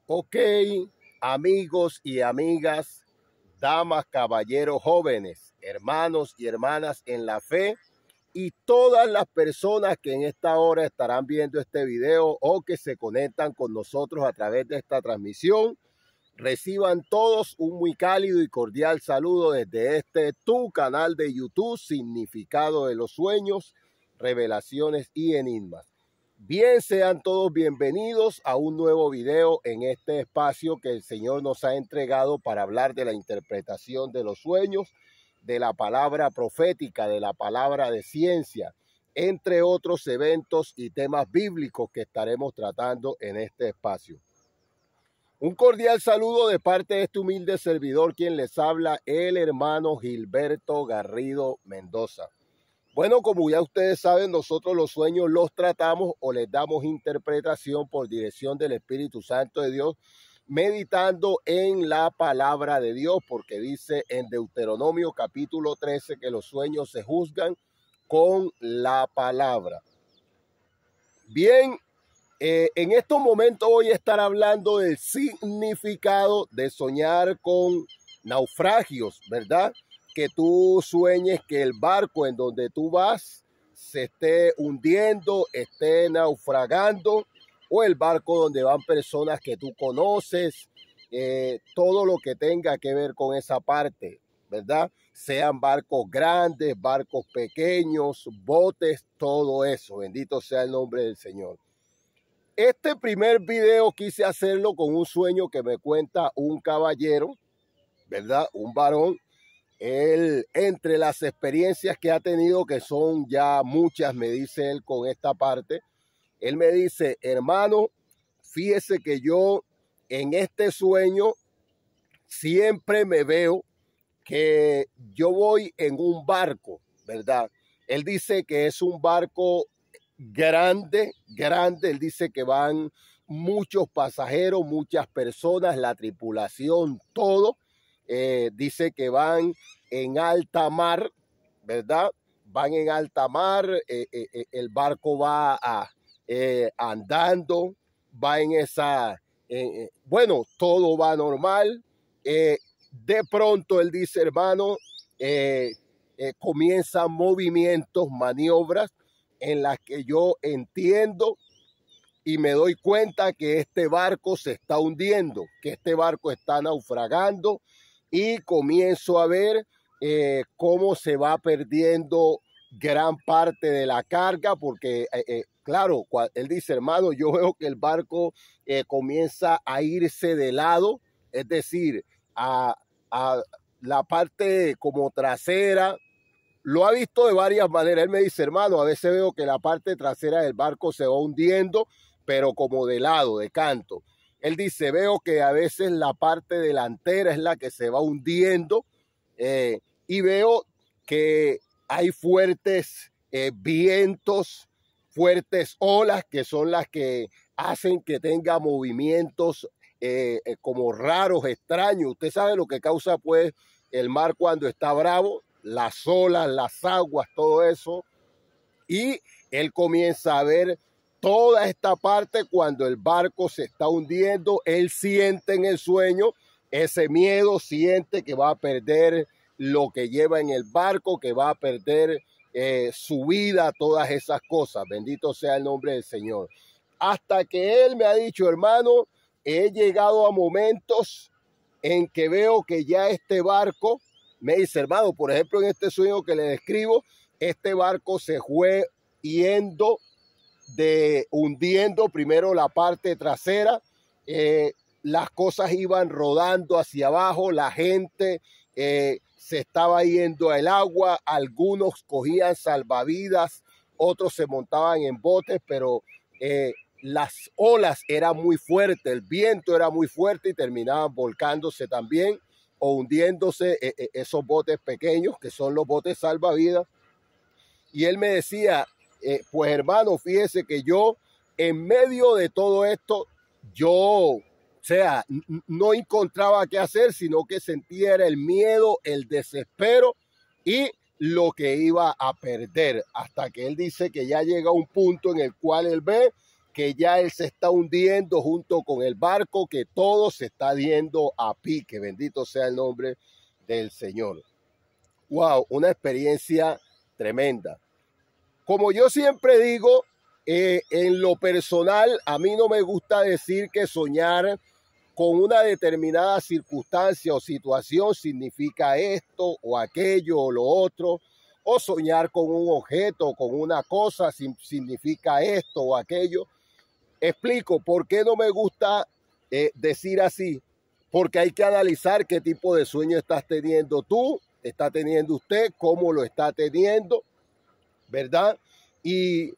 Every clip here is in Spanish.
Ok, amigos y amigas, damas, caballeros, jóvenes, hermanos y hermanas en la fe y todas las personas que en esta hora estarán viendo este video o que se conectan con nosotros a través de esta transmisión, reciban todos un muy cálido y cordial saludo desde tu canal de YouTube, Significado de los Sueños, Revelaciones y Enigmas. Bien, sean todos bienvenidos a un nuevo video en este espacio que el Señor nos ha entregado para hablar de la interpretación de los sueños, de la palabra profética, de la palabra de ciencia, entre otros eventos y temas bíblicos que estaremos tratando en este espacio. Un cordial saludo de parte de este humilde servidor, quien les habla, el hermano Gilberto Garrido Mendoza. Bueno, como ya ustedes saben, nosotros los sueños los tratamos o les damos interpretación por dirección del Espíritu Santo de Dios, meditando en la palabra de Dios, porque dice en Deuteronomio capítulo 13 que los sueños se juzgan con la palabra. Bien, en estos momentos voy a estar hablando del significado de soñar con naufragios, ¿verdad? Que tú sueñes que el barco en donde tú vas se esté hundiendo, esté naufragando, o el barco donde van personas que tú conoces, todo lo que tenga que ver con esa parte, ¿verdad? Sean barcos grandes, barcos pequeños, botes, todo eso. Bendito sea el nombre del Señor. Este primer video quise hacerlo con un sueño que me cuenta un caballero, ¿verdad? Un varón. Él, entre las experiencias que ha tenido, que son ya muchas, me dice él con esta parte, él me dice, hermano, fíjese que yo en este sueño siempre me veo que yo voy en un barco, ¿verdad? Él dice que es un barco grande, él dice que van muchos pasajeros, muchas personas, la tripulación, todo. Dice que van en alta mar, ¿verdad? Van en alta mar, el barco va andando, va en esa, bueno, todo va normal. De pronto él dice, hermano, comienzan movimientos, maniobras en las que yo entiendo y me doy cuenta que este barco se está hundiendo, que este barco está naufragando, y comienzo a ver cómo se va perdiendo gran parte de la carga, porque claro, él dice, hermano, yo veo que el barco comienza a irse de lado, es decir, a la parte como trasera. Lo ha visto de varias maneras. Él me dice, hermano, a veces veo que la parte trasera del barco se va hundiendo, pero como de lado, de canto. Él dice, veo que a veces la parte delantera es la que se va hundiendo, y veo que hay fuertes vientos, fuertes olas que son las que hacen que tenga movimientos como raros, extraños. Usted sabe lo que causa pues el mar cuando está bravo, las olas, las aguas, todo eso. Y él comienza a ver toda esta parte cuando el barco se está hundiendo. Él siente en el sueño ese miedo, siente que va a perder lo que lleva en el barco, que va a perder su vida, todas esas cosas. Bendito sea el nombre del Señor. Hasta que él me ha dicho, hermano, he llegado a momentos en que veo que ya este barco, me dice, hermano, por ejemplo, en este sueño que le describo, este barco se fue hundiendo primero la parte trasera, las cosas iban rodando hacia abajo, la gente se estaba yendo al agua, algunos cogían salvavidas, otros se montaban en botes, pero las olas eran muy fuertes, el viento era muy fuerte y terminaban volcándose también o hundiéndose esos botes pequeños que son los botes salvavidas. Y él me decía, pues hermano, fíjese que yo en medio de todo esto, yo, no encontraba qué hacer, sino que sentía era el miedo, el desespero y lo que iba a perder. Hasta que él dice que ya llega un punto en el cual él ve que ya él se está hundiendo junto con el barco, que todo se está yendo a pique. Bendito sea el nombre del Señor. Wow, una experiencia tremenda. Como yo siempre digo, en lo personal, a mí no me gusta decir que soñar con una determinada circunstancia o situación significa esto o aquello o lo otro, o soñar con un objeto, con una cosa significa esto o aquello. Explico por qué no me gusta decir así, porque hay que analizar qué tipo de sueño estás teniendo tú, está teniendo usted, cómo lo está teniendo, ¿verdad? Y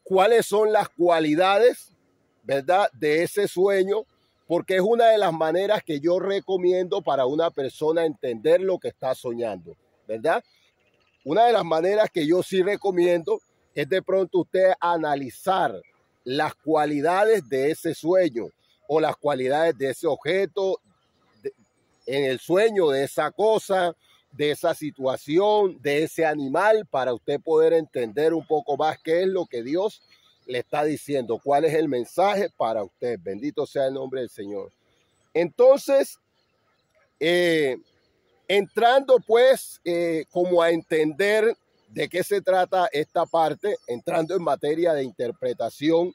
cuáles son las cualidades, ¿verdad?, de ese sueño, porque es una de las maneras que yo recomiendo para una persona entender lo que está soñando, ¿verdad? Una de las maneras que yo sí recomiendo es de pronto usted analizar las cualidades de ese sueño o las cualidades de ese objeto en el sueño, de esa cosa, de esa situación, de ese animal, para usted poder entender un poco más qué es lo que Dios le está diciendo, cuál es el mensaje para usted. Bendito sea el nombre del Señor. Entonces, entrando pues como a entender de qué se trata esta parte, entrando en materia de interpretación,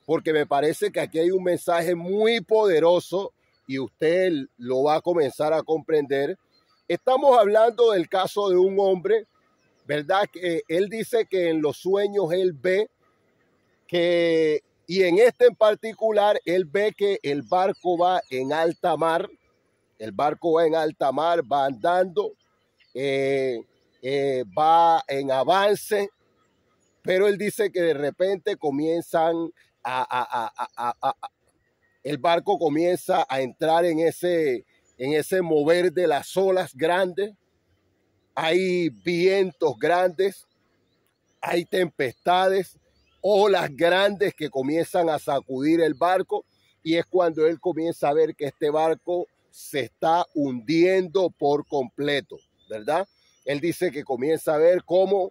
porque me parece que aquí hay un mensaje muy poderoso y usted lo va a comenzar a comprender. Estamos hablando del caso de un hombre, ¿verdad? Que él dice que en los sueños él ve que, y en este en particular, él ve que el barco va en alta mar, va andando, va en avance, pero él dice que de repente comienzan el barco comienza a entrar en ese mover de las olas grandes, hay vientos grandes, hay tempestades, olas grandes que comienzan a sacudir el barco, y es cuando él comienza a ver que este barco se está hundiendo por completo, ¿verdad? Él dice que comienza a ver cómo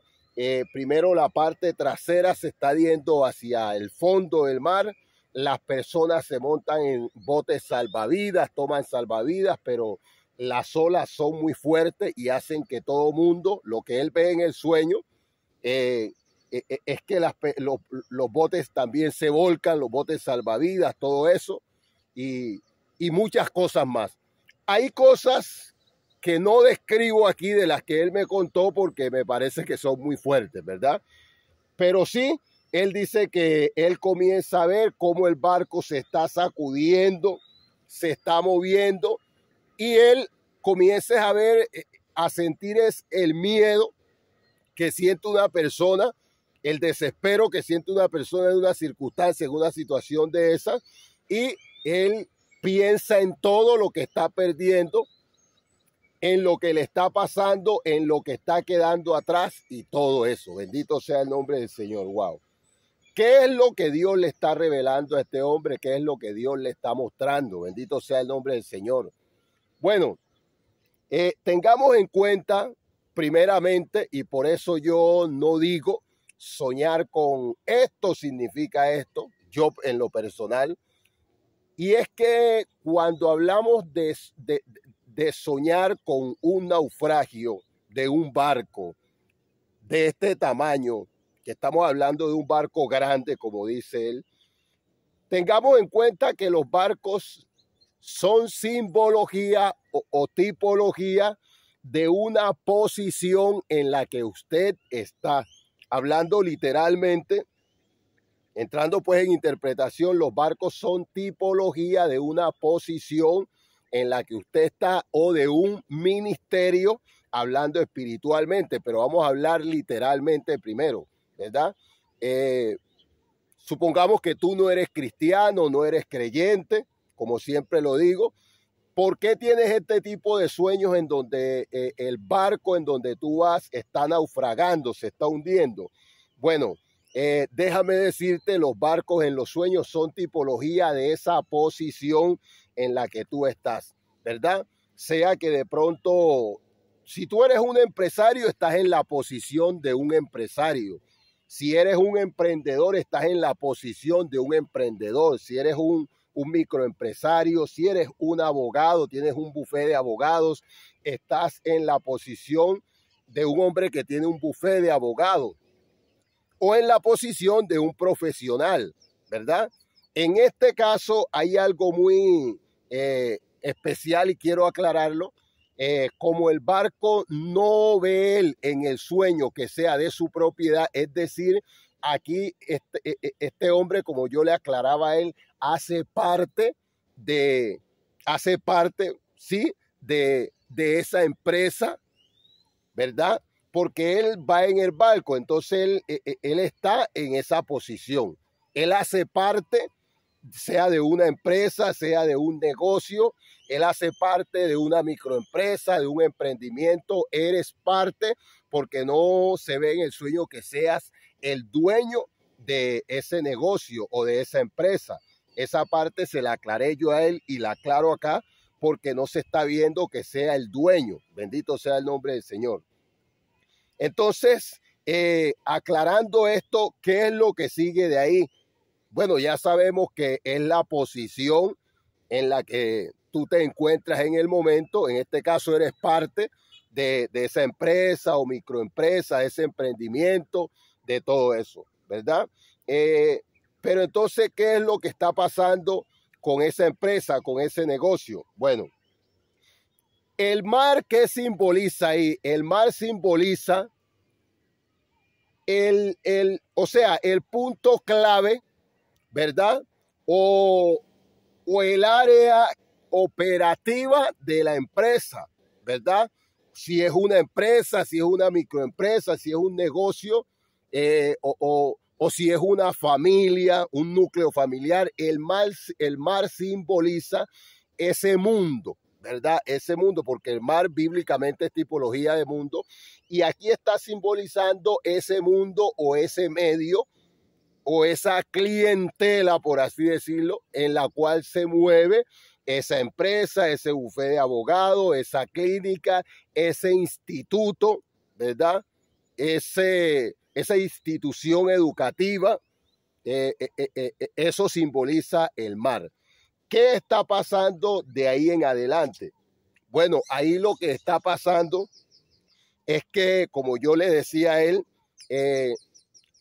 primero la parte trasera se está yendo hacia el fondo del mar, las personas se montan en botes salvavidas, toman salvavidas, pero las olas son muy fuertes y hacen que todo mundo, lo que él ve en el sueño, es que los botes también se volcan, los botes salvavidas, todo eso, y muchas cosas más. Hay cosas que no describo aquí de las que él me contó porque me parece que son muy fuertes, ¿verdad? Pero sí, él dice que él comienza a ver cómo el barco se está sacudiendo, se está moviendo, y él comienza a ver, a sentir es el miedo que siente una persona, el desespero que siente una persona en una circunstancia, en una situación de esas, y él piensa en todo lo que está perdiendo, en lo que le está pasando, en lo que está quedando atrás y todo eso. Bendito sea el nombre del Señor. Wow. ¿Qué es lo que Dios le está revelando a este hombre? ¿Qué es lo que Dios le está mostrando? Bendito sea el nombre del Señor. Bueno, tengamos en cuenta primeramente, y por eso yo no digo soñar con esto significa esto, yo en lo personal, y es que cuando hablamos de soñar con un naufragio de un barco de este tamaño, que estamos hablando de un barco grande, como dice él, tengamos en cuenta que los barcos son simbología o tipología de una posición en la que usted está. Hablando literalmente, entrando pues en interpretación, los barcos son tipología de una posición en la que usted está o de un ministerio, hablando espiritualmente, pero vamos a hablar literalmente primero, ¿verdad? Supongamos que tú no eres cristiano, no eres creyente, como siempre lo digo. ¿Por qué tienes este tipo de sueños en donde el barco en donde tú vas está naufragando, se está hundiendo? Bueno, déjame decirte, los barcos en los sueños son tipología de esa posición en la que tú estás, ¿verdad? Sea que de pronto, si tú eres un empresario, estás en la posición de un empresario. Si eres un emprendedor, estás en la posición de un emprendedor. Si eres un microempresario, si eres un abogado, tienes un bufete de abogados, estás en la posición de un hombre que tiene un bufete de abogados o en la posición de un profesional, ¿verdad? En este caso hay algo muy especial y quiero aclararlo. Como el barco no ve él en el sueño que sea de su propiedad, es decir, aquí este hombre, como yo le aclaraba a él, hace parte, sí, de esa empresa, ¿verdad? Porque él va en el barco, entonces él está en esa posición. Él hace parte, sea de una empresa, sea de un negocio, él hace parte de una microempresa, de un emprendimiento, eres parte porque no se ve en el sueño que seas el dueño de ese negocio o de esa empresa. Esa parte se la aclaré yo a él y la aclaro acá porque no se está viendo que sea el dueño. Bendito sea el nombre del Señor. Entonces, aclarando esto, ¿qué es lo que sigue de ahí? Bueno, ya sabemos que es la posición en la que tú te encuentras en el momento. En este caso eres parte de esa empresa o microempresa, de ese emprendimiento, de todo eso, ¿verdad? Pero entonces, ¿qué es lo que está pasando con esa empresa, con ese negocio? Bueno, el mar, ¿qué simboliza ahí? El mar simboliza el punto clave, ¿verdad? O el área operativa de la empresa, ¿verdad? Si es una empresa, si es una microempresa, si es un negocio, o si es una familia, un núcleo familiar, el mar simboliza ese mundo, ¿verdad? Ese mundo, porque el mar bíblicamente es tipología de mundo, y aquí está simbolizando ese mundo o ese medio o esa clientela, por así decirlo, en la cual se mueve esa empresa, ese bufete de abogados, esa clínica, ese instituto, ¿verdad? Esa institución educativa, eso simboliza el mar. ¿Qué está pasando de ahí en adelante? Bueno, ahí lo que está pasando es que, como yo le decía a él,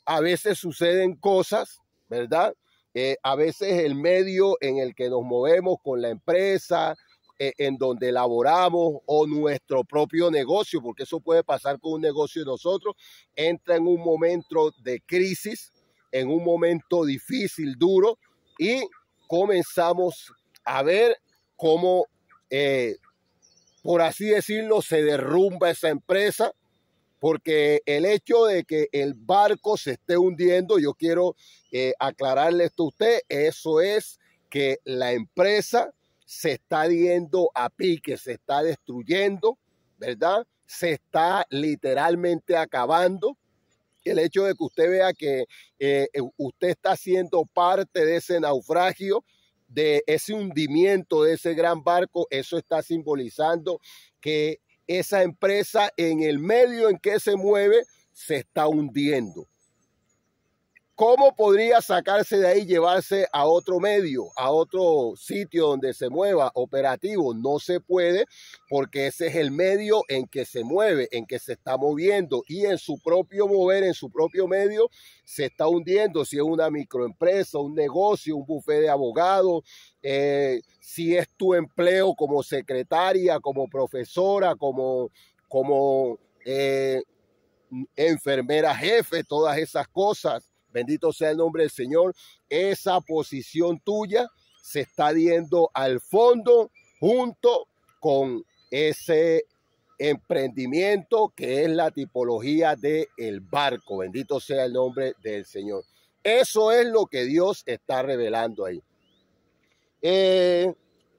a veces suceden cosas, ¿verdad? A veces el medio en el que nos movemos con la empresa, en donde laboramos o nuestro propio negocio, porque eso puede pasar con un negocio de nosotros, entra en un momento de crisis, en un momento difícil, duro, y comenzamos a ver cómo, por así decirlo, se derrumba esa empresa, porque el hecho de que el barco se esté hundiendo, yo quiero aclararle esto a usted, eso es que la empresa se está yendo a pique, se está destruyendo, ¿verdad? Se está literalmente acabando. El hecho de que usted vea que usted está siendo parte de ese naufragio, de ese hundimiento de ese gran barco, eso está simbolizando que esa empresa en el medio en que se mueve se está hundiendo. ¿Cómo podría sacarse de ahí y llevarse a otro medio, a otro sitio donde se mueva operativo? No se puede, porque ese es el medio en que se mueve, en que se está moviendo, y en su propio mover, en su propio medio, se está hundiendo. Si es una microempresa, un negocio, un bufete de abogados, si es tu empleo como secretaria, como profesora, como enfermera jefe, todas esas cosas. Bendito sea el nombre del Señor. Esa posición tuya se está yendo al fondo junto con ese emprendimiento que es la tipología del barco. Bendito sea el nombre del Señor. Eso es lo que Dios está revelando ahí.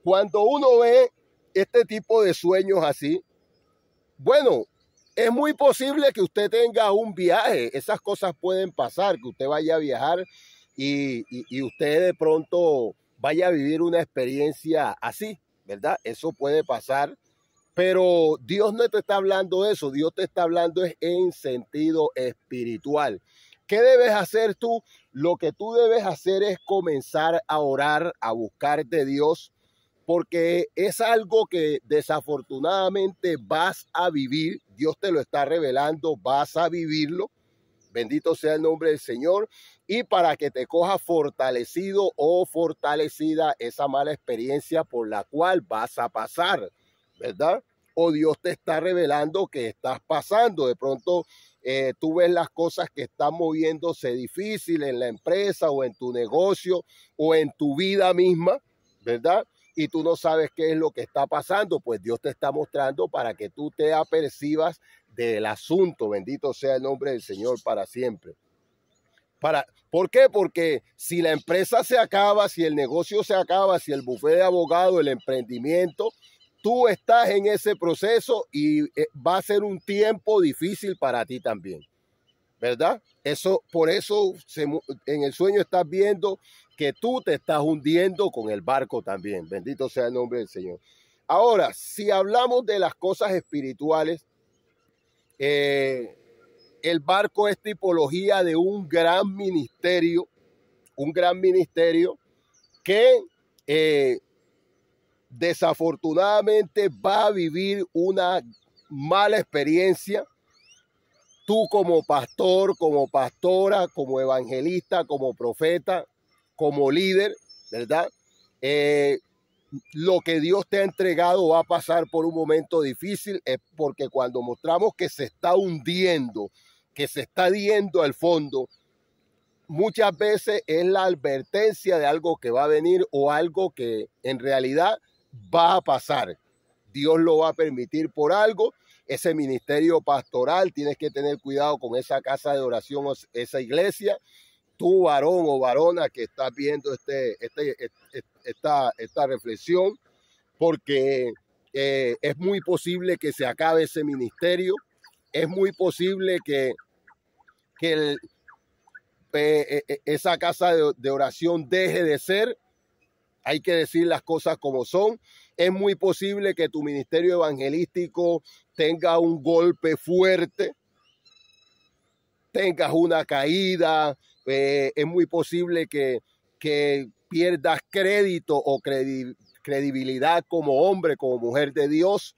Cuando uno ve este tipo de sueños así, bueno, es muy posible que usted tenga un viaje. Esas cosas pueden pasar, que usted vaya a viajar y usted de pronto vaya a vivir una experiencia así, ¿verdad? Eso puede pasar, pero Dios no te está hablando de eso. Dios te está hablando en sentido espiritual. ¿Qué debes hacer tú? Lo que tú debes hacer es comenzar a orar, a buscar de Dios, porque es algo que desafortunadamente vas a vivir. Dios te lo está revelando, vas a vivirlo. Bendito sea el nombre del Señor. Y para que te coja fortalecido o fortalecida esa mala experiencia por la cual vas a pasar, ¿verdad? O Dios te está revelando que estás pasando. De pronto tú ves las cosas que están moviéndose difícil en la empresa o en tu negocio o en tu vida misma, ¿verdad? Y tú no sabes qué es lo que está pasando, pues Dios te está mostrando para que tú te apercibas del asunto. Bendito sea el nombre del Señor para siempre. ¿Por qué? Porque si la empresa se acaba, si el negocio se acaba, si el bufete de abogado, el emprendimiento, tú estás en ese proceso y va a ser un tiempo difícil para ti también, ¿verdad? Por eso en el sueño estás viendo que tú te estás hundiendo con el barco también. Bendito sea el nombre del Señor. Ahora, si hablamos de las cosas espirituales, el barco es tipología de un gran ministerio que desafortunadamente va a vivir una mala experiencia. Tú como pastor, como pastora, como evangelista, como profeta, como líder, ¿verdad? Lo que Dios te ha entregado va a pasar por un momento difícil, es porque cuando mostramos que se está hundiendo, que se está yendo al fondo, muchas veces es la advertencia de algo que va a venir o algo que en realidad va a pasar. Dios lo va a permitir por algo. Ese ministerio pastoral, tienes que tener cuidado con esa casa de oración, esa iglesia. Tú, varón o varona que estás viendo esta reflexión, porque es muy posible que se acabe ese ministerio. Es muy posible que esa casa de oración deje de ser. Hay que decir las cosas como son. Es muy posible que tu ministerio evangelístico tenga un golpe fuerte, tengas una caída. Es muy posible que pierdas crédito o credibilidad como hombre, como mujer de Dios.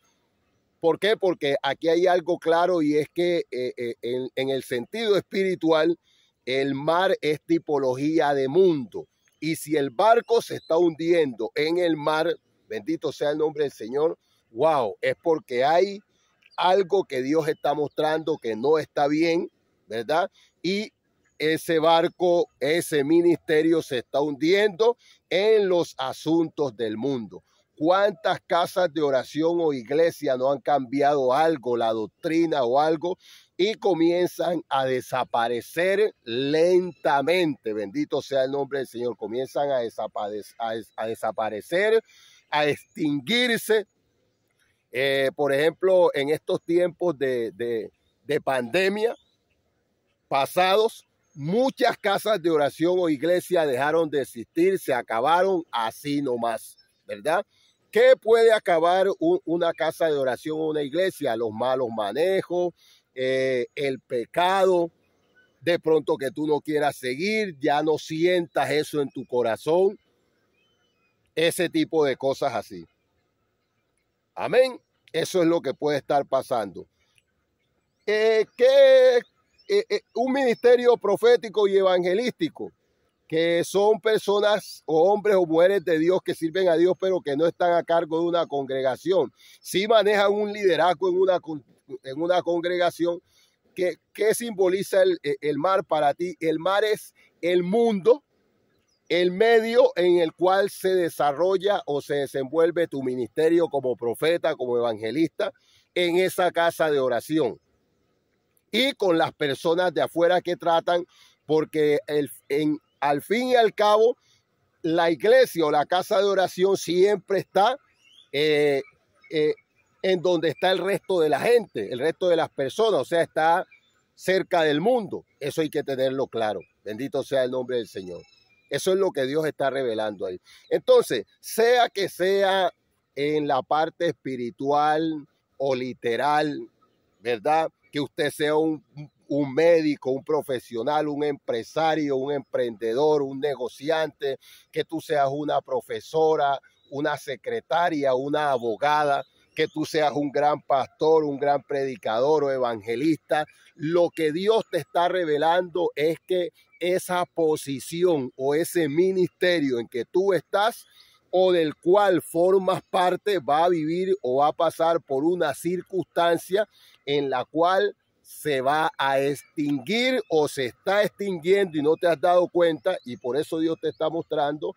¿Por qué? Porque aquí hay algo claro, y es que en el sentido espiritual, el mar es tipología de mundo. Y si el barco se está hundiendo en el mar, bendito sea el nombre del Señor, wow, es porque hay algo que Dios está mostrando que no está bien, ¿verdad? Y ese barco, ese ministerio se está hundiendo en los asuntos del mundo. ¿Cuántas casas de oración o iglesia no han cambiado algo, la doctrina o algo, y comienzan a desaparecer lentamente? Bendito sea el nombre del Señor. Comienzan a desaparecer, a extinguirse. Por ejemplo, en estos tiempos de pandemia pasados, muchas casas de oración o iglesia dejaron de existir, se acabaron así nomás, ¿verdad? ¿Qué puede acabar una casa de oración o una iglesia? Los malos manejos, el pecado, de pronto que tú no quieras seguir, ya no sientas eso en tu corazón, ese tipo de cosas así. Amén. Eso es lo que puede estar pasando. Un ministerio profético y evangelístico, que son personas o hombres o mujeres de Dios que sirven a Dios, pero que no están a cargo de una congregación. Sí manejan un liderazgo en una congregación. ¿Qué simboliza el mar para ti? El mar es el mundo, el medio en el cual se desarrolla o se desenvuelve tu ministerio como profeta, como evangelista, en esa casa de oración. Y con las personas de afuera que tratan, porque al fin y al cabo, la iglesia o la casa de oración siempre está en donde está el resto de la gente, el resto de las personas, o sea, está cerca del mundo. Eso hay que tenerlo claro. Bendito sea el nombre del Señor. Eso es lo que Dios está revelando ahí. Entonces, sea que sea en la parte espiritual o literal, ¿verdad? Que usted sea un un médico, un profesional, un empresario, un emprendedor, un negociante, que tú seas una profesora, una secretaria, una abogada, que tú seas un gran pastor, un gran predicador o evangelista. Lo que Dios te está revelando es que esa posición o ese ministerio en que tú estás o del cual formas parte va a vivir o va a pasar por una circunstancia en la cual se va a extinguir o se está extinguiendo y no te has dado cuenta, y por eso Dios te está mostrando,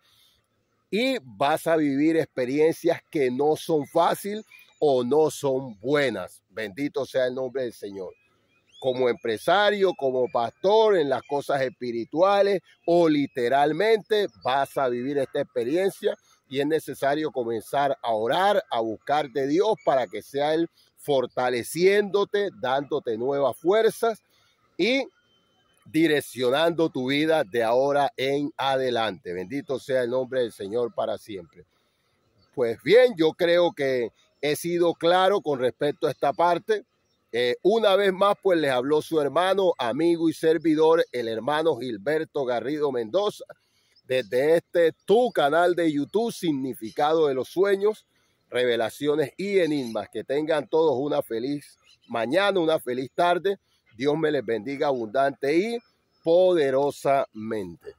y vas a vivir experiencias que no son fáciles o no son buenas. Bendito sea el nombre del Señor. Como empresario, como pastor, en las cosas espirituales o literalmente vas a vivir esta experiencia y es necesario comenzar a orar, a buscar de Dios para que sea Él fortaleciéndote, dándote nuevas fuerzas y direccionando tu vida de ahora en adelante. Bendito sea el nombre del Señor para siempre. Pues bien, yo creo que he sido claro con respecto a esta parte. Una vez más, pues les habló su hermano, amigo y servidor, el hermano Gilberto Garrido Mendoza, desde tu canal de YouTube, Significado de los Sueños, Revelaciones y Enigmas. Que tengan todos una feliz mañana, una feliz tarde. Dios me les bendiga abundante y poderosamente.